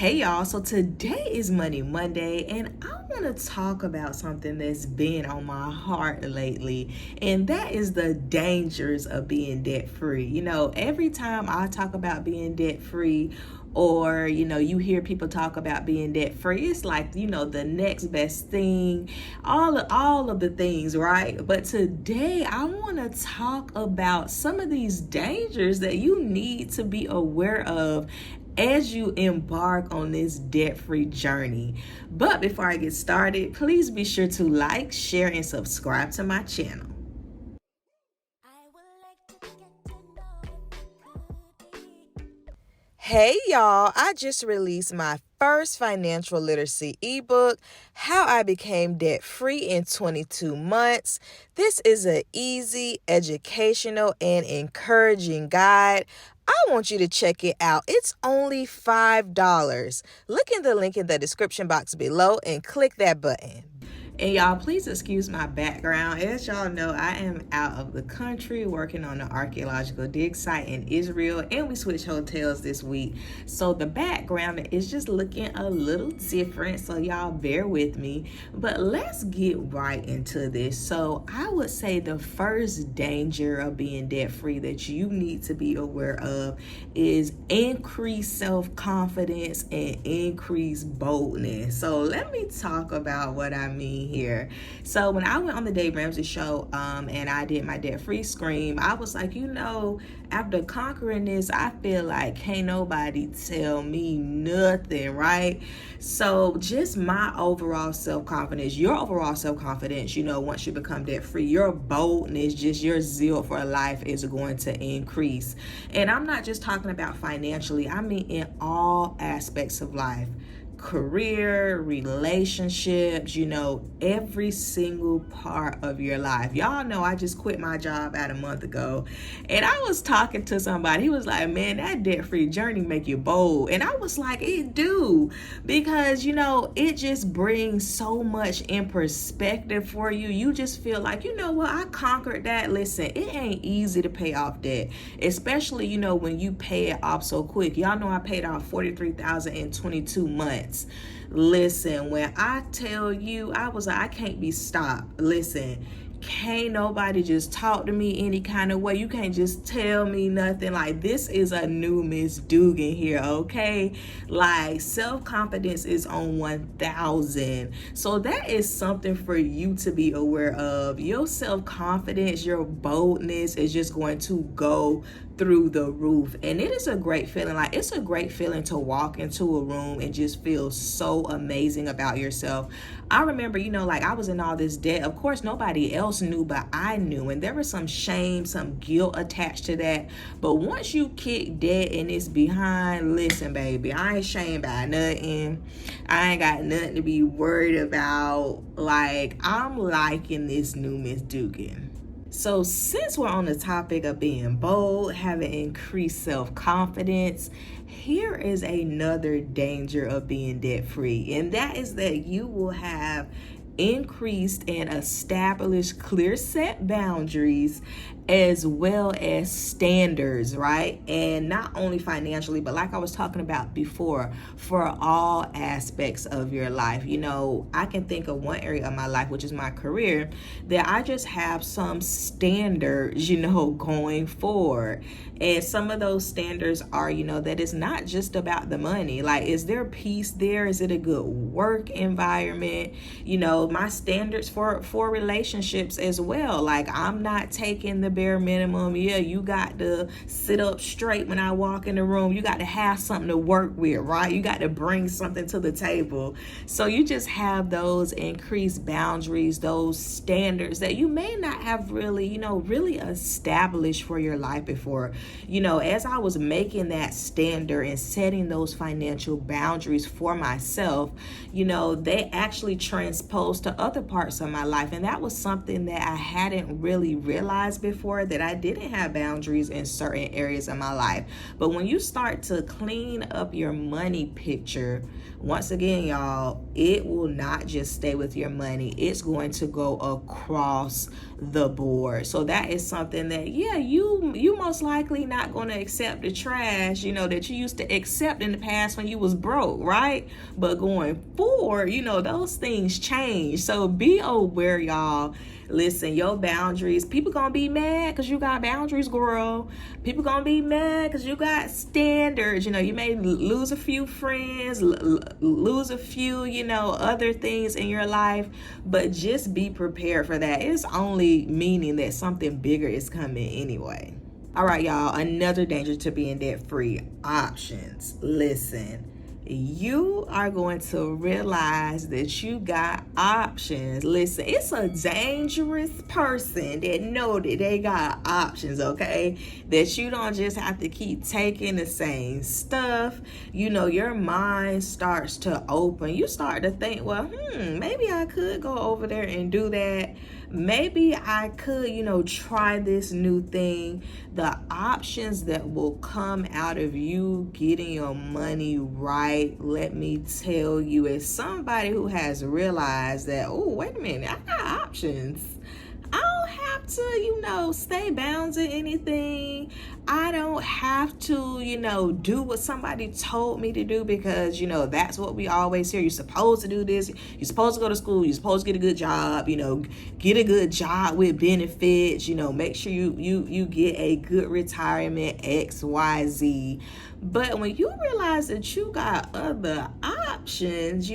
Hey y'all, so today is Money Monday, and I want to talk about something that's been on my heart lately, and that is the dangers of being debt free. Every time I talk about being debt free, or you hear people talk about being debt free, it's like the next best thing, all of the things, right? But today I want to talk about some of these dangers that you need to be aware of as you embark on this debt-free journey. But before I get started, please be sure to like, share, and subscribe to my channel. Hey y'all, I just released my first financial literacy ebook, How I Became Debt Free in 22 Months. This is an easy, educational, and encouraging guide. I want you to check it out. It's only $5. Look in the link in the description box below and click that button. And y'all, please excuse my background. As y'all know, I am out of the country working on an archaeological dig site in Israel, and we switched hotels this week. So the background is just looking a little different, so y'all bear with me. But let's get right into this. So I would say the first danger of being debt-free that you need to be aware of is increased self-confidence and increased boldness. So let me talk about what I mean here. So when I went on the Dave Ramsey show and I did my debt-free scream, I was like, after conquering this, I feel like can't nobody tell me nothing, right? So just my overall self-confidence, your overall self-confidence, once you become debt-free, your boldness, just your zeal for life is going to increase. And I'm not just talking about financially, I mean in all aspects of life. Career, relationships, every single part of your life. Y'all know I just quit my job about a month ago, and I was talking to somebody. He was like, man, that debt-free journey make you bold. And I was like, it do, because it just brings so much in perspective for you. You just feel like, what, I conquered that. Listen, it ain't easy to pay off debt, especially when you pay it off so quick. Y'all know I paid off $43,000 in 22 months. Listen, when I tell you, I was like, I can't be stopped. Listen, can't nobody just talk to me any kind of way. You can't just tell me nothing. Like, this is a new Miss Duggan here, okay? Like, self-confidence is on 1,000. So that is something for you to be aware of. Your self-confidence, your boldness is just going to go through the roof. And it is a great feeling. Like, it's a great feeling to walk into a room and just feel so amazing about yourself. I remember, I was in all this debt. Of course, nobody else knew, but I knew. And there was some shame, some guilt attached to that. But once you kick debt and it's behind, listen, baby, I ain't shamed by nothing. I ain't got nothing to be worried about. Like, I'm liking this new Miss Duggan. So since we're on the topic of being bold, having increased self-confidence, here is another danger of being debt-free, and that is that you will have increased and established clear set boundaries as well as standards, right? And not only financially, but like I was talking about before, for all aspects of your life. I can think of one area of my life, which is my career, that I just have some standards, going forward. And some of those standards are, that it's not just about the money. Like, is there peace there? Is it a good work environment? My standards for relationships as well. Like, I'm not taking the bare minimum. Yeah, you got to sit up straight when I walk in the room. You got to have something to work with, right? You got to bring something to the table. So you just have those increased boundaries, those standards that you may not have really, really established for your life before. As I was making that standard and setting those financial boundaries for myself, they actually transposed to other parts of my life. And that was something that I hadn't really realized before. before that I didn't have boundaries in certain areas of my life. But when you start to clean up your money picture, once again, y'all, it will not just stay with your money. It's going to go across the board. So that is something that, yeah, you most likely not going to accept the trash, that you used to accept in the past when you was broke, right? But going forward, those things change. So be aware, y'all. Listen, your boundaries, people gonna be mad because you got boundaries, girl. People gonna be mad because you got standards. You may lose a few friends, lose a few, other things in your life, but just be prepared for that. It's only meaning that something bigger is coming anyway. All right, y'all, another danger to being debt free: options. Listen, you are going to realize that you got options. Listen, it's a dangerous person that know that they got options, okay? That you don't just have to keep taking the same stuff. Your mind starts to open. You start to think, well, maybe I could go over there and do that. Maybe I could, try this new thing. The options that will come out of you getting your money right, let me tell you, as somebody who has realized that, oh, wait a minute, I got options. I don't have to, stay bound to anything. I don't have to, do what somebody told me to do because, that's what we always hear. You're supposed to do this. You're supposed to go to school. You're supposed to get a good job, get a good job with benefits, make sure you get a good retirement, XYZ. But when you realize that you got other options,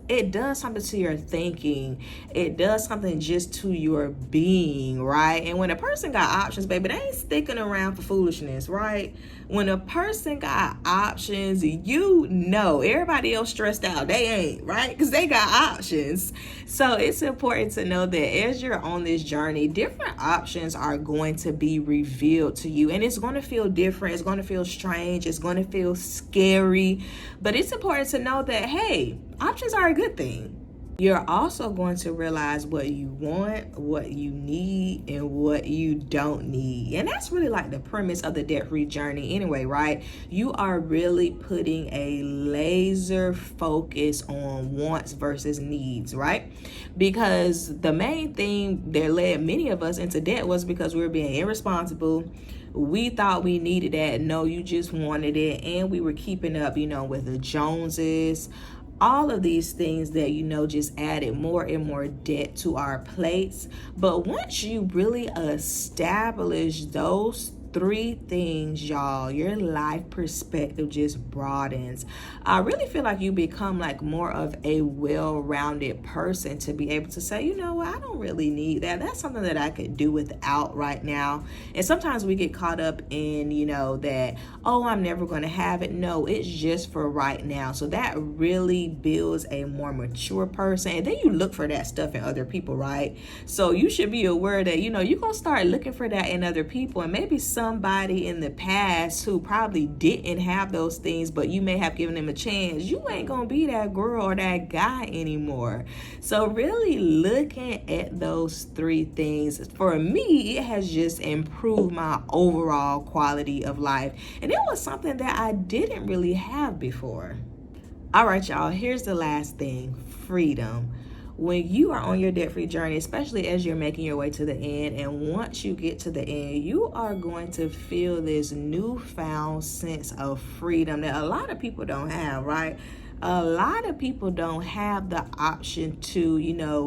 it does something to your thinking. It does something just to your being, right? And when a person got options, baby, they ain't sticking around for foolishness, right? When a person got options, everybody else stressed out. They ain't, right? Because they got options. So it's important to know that as you're on this journey, different options are going to be revealed to you. And it's going to feel different. It's going to feel strange. It's going to feel scary. But it's important to know that, hey, options are a good thing. You're also going to realize what you want, what you need, and what you don't need. And that's really like the premise of the debt-free journey anyway, right? You are really putting a laser focus on wants versus needs, right? Because the main thing that led many of us into debt was because we were being irresponsible. We thought we needed that. No, you just wanted it. And we were keeping up, with the Joneses. All of these things that, just added more and more debt to our plates. But once you really establish those three things, y'all, your life perspective just broadens. I really feel like you become like more of a well-rounded person to be able to say, I don't really need that. That's something that I could do without right now. And sometimes we get caught up in, that, oh, I'm never going to have it. No, it's just for right now. So that really builds a more mature person. And then you look for that stuff in other people, right? So you should be aware that, you're going to start looking for that in other people. And maybe somebody in the past who probably didn't have those things, but you may have given them a chance, you ain't gonna be that girl or that guy anymore. So really looking at those three things, for me, it has just improved my overall quality of life. And it was something that I didn't really have before. All right, y'all, here's the last thing: freedom. When you are on your debt-free journey, especially as you're making your way to the end, and once you get to the end, you are going to feel this newfound sense of freedom that a lot of people don't have, right? A lot of people don't have the option to,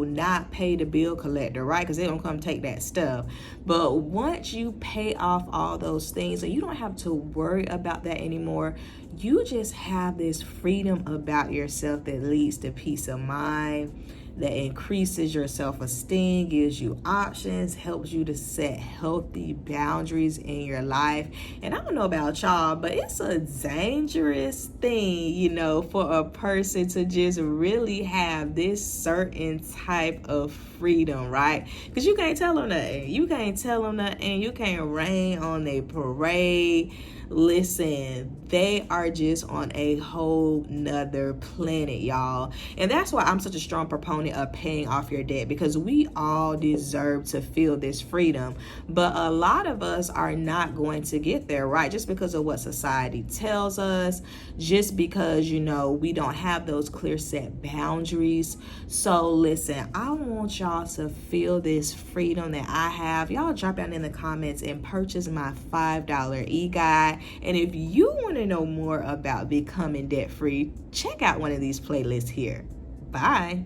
not pay the bill collector, right? Because they don't come take that stuff. But once you pay off all those things and you don't have to worry about that anymore, you just have this freedom about yourself that leads to peace of mind, that increases your self-esteem, gives you options, helps you to set healthy boundaries in your life. And I don't know about y'all, but it's a dangerous thing, for a person to just really have this certain type of freedom, right? Because you can't tell them nothing. You can't tell them nothing. You can't rain on their parade. Listen, they are just on a whole nother planet, y'all. And that's why I'm such a strong proponent of paying off your debt, because we all deserve to feel this freedom. But a lot of us are not going to get there, right? Just because of what society tells us, just because, we don't have those clear set boundaries. So listen, I want y'all to feel this freedom that I have. Y'all drop down in the comments and purchase my $5 e-guide. And if you want to know more about becoming debt free, check out one of these playlists here. Bye.